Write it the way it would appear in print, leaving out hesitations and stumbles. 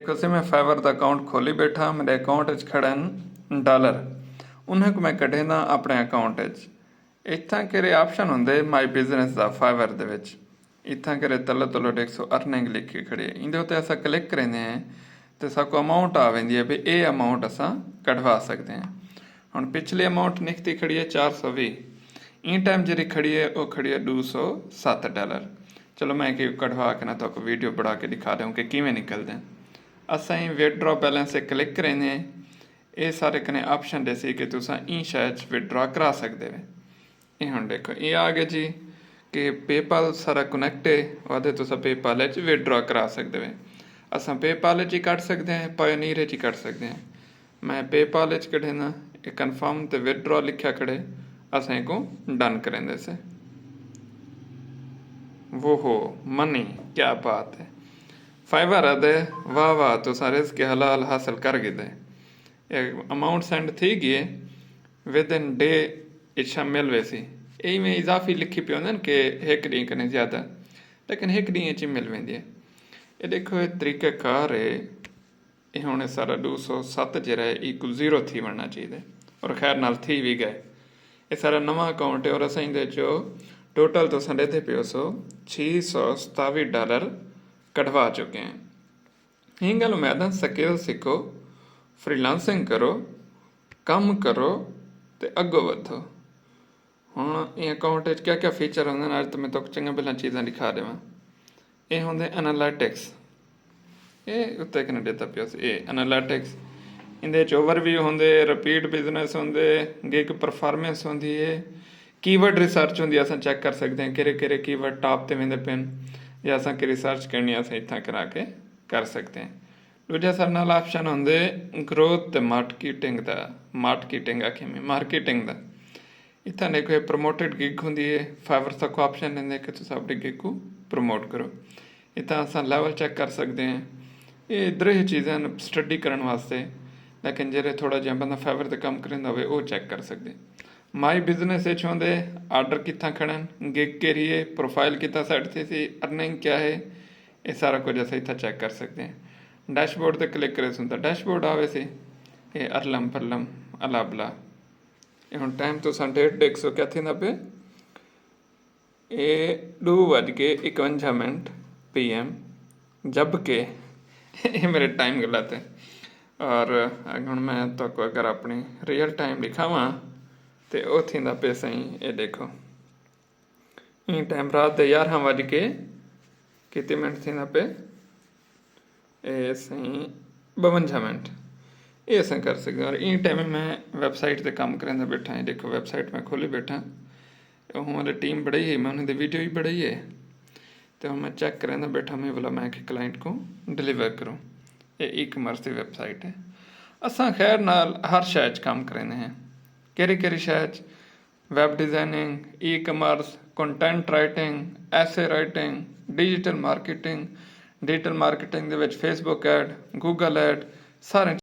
वैसे मैं फाइवर का अकाउंट खोली बैठा, मेरे अकाउंट च खड़े न डॉलर, उन्हें को मैं कढे ना अपने अकाउंट च। इत्थां केरे ऑप्शन होंदे माई बिजनेस का फाइवर दे विच, इत्थां केरे तलो तलो 100 अर्निंग लिखी खड़ी है, इंदे उत्ते असां क्लिक करेंदे हैं तो साको अमाउंट आ वेंदी है भी ये अमाउंट असां कढवा सकते हैं। हुण पिछली अमाउंट निकती खड़ी है 420, इन टाइम जी खड़ी है वो खड़ी है $207। चलो मैं कि कढवा के ना तो वीडियो बढ़ा के दिखा दूँ कि किवें निकलते हैं। असां विदड्रॉ बैलेंस से क्लिक करेंगे, ये सारे कने ऑप्शन देसी कि तुसां ई शायद विदड्रॉ करा सकते हो। ये हुण देखो ये आ गया जी कि पेपाल सारा कनैक्ट है, वादे तुसां पेपाल च विदड्रॉ करा सकते हो। असां पेपाल च ही कट सकते हैं, पायोनीर च ही कट सकते हैं। मैं पेपाल च कढे ना, ये कन्फर्म तो विदड्रॉ लिखा खड़े, असें को डन करेंगे से। वो हो मनी, क्या बात है। फाइवर आदे वाह वाह तो सारे इसके हलाल हासिल कर गए। अमाउंट सेंड थी गए विद इन डे इच्छा मिल वैसी यही में इजाफी लिखी पे होंगे कि एक डी कने ज़्यादा, लेकिन एक डी च मिल वेंदी है। ये देखो ये तरीक़ाकार है, ये होने सारा 207 जरा इक्वल 0 थी बनना चाहिए और खैर नाल थी भी गए। ये सारा नवा अकाउंट है और असां इहदे चो टोटल तो साढ़े थे पे $627 कढ़वा चुके हैं। ये गल मैं स्किल सीखो, फ्रीलांसिंग करो, कम करो तो अगो वधो। हुण ये अकाउंट क्या क्या फीचर होंगे अज तो मैं तो चंगा पहला चीज़ां दिखा देवां। ये होंगे एनालिटिक्स, ये उत्ते कने देता पिया ये एनालिटिक्स, इंदे च ओवरव्यू होंगे, रिपीट बिजनेस होंगे, गिग परफॉर्मेंस होंदी है, कीवर्ड रिसर्च होंदी, असां चेक कर सकते हैं किहड़े किहड़े कीवर्ड टॉप ते वेंदे पिन, या असां की रिसर्च करनी है असां इत्थां करा के कर सकते हैं। दूजा सारे नाल ऑप्शन होंगे ग्रोथ ते मार्केटिंग दा, मार्केटिंग आखे में मार्केटिंग दा। इत्थां देखो प्रमोटेड गिग होंदी है, फाइवर तक ऑप्शन देंगे कि तुम अपनी गिग को प्रमोट करो। इत्थां असां लेवल चेक कर सकते हैं। ये इधर ही चीज़ां स्टडी करने वास्ते, लेकिन जेरे थोड़ा जिहा बंदा फाइवर ते कम करेंदा होवे वो चेक कर सकते। माई बिजनेस होंगे आर्डर कितना खड़न, गिग के लिए प्रोफाइल कितना सेट थी सी, अर्निंग क्या है, ये सारा कुछ असां इतना चेक कर सकते हैं। डैशबोर्ड पर क्लिक करे सुन तो डैशबोर्ड आवे से, ये अरलम परलम अला बला। ये हुण टाइम तो 1:30 क्या थी पे, ये 2:51 PM, जबकि ये मेरे टाइम गलत है। और हुण मैं तो अगर अपनी रियल टाइम दिखावां तो वो थींदा पे सही, ये देखो ये टाइम रात के 11:52 थींदा पे, ये सही 52 मिनट ये असां कर सकते हैं। और इन टाइम में मैं वेबसाइट से काम करेंदा बैठा है, देखो वेबसाइट में खोली बैठा, हमारी टीम बढ़ाई है, मैं उन्हें वीडियो भी बढ़ाई है, तो मैं चेक करेंदा बैठा मैं बोला मैं कि क्लाइंट को डिलीवर करूँ। ये ई कमर्स की वेबसाइट है। असां खैर नाल हर शय काम करेंदे हैं, केरी शय, web designing, e commerce, content writing, ऐसे राइटिंग, डिजिटल मार्केटिंग दे विच फेसबुक एड, गूगल एड, सारे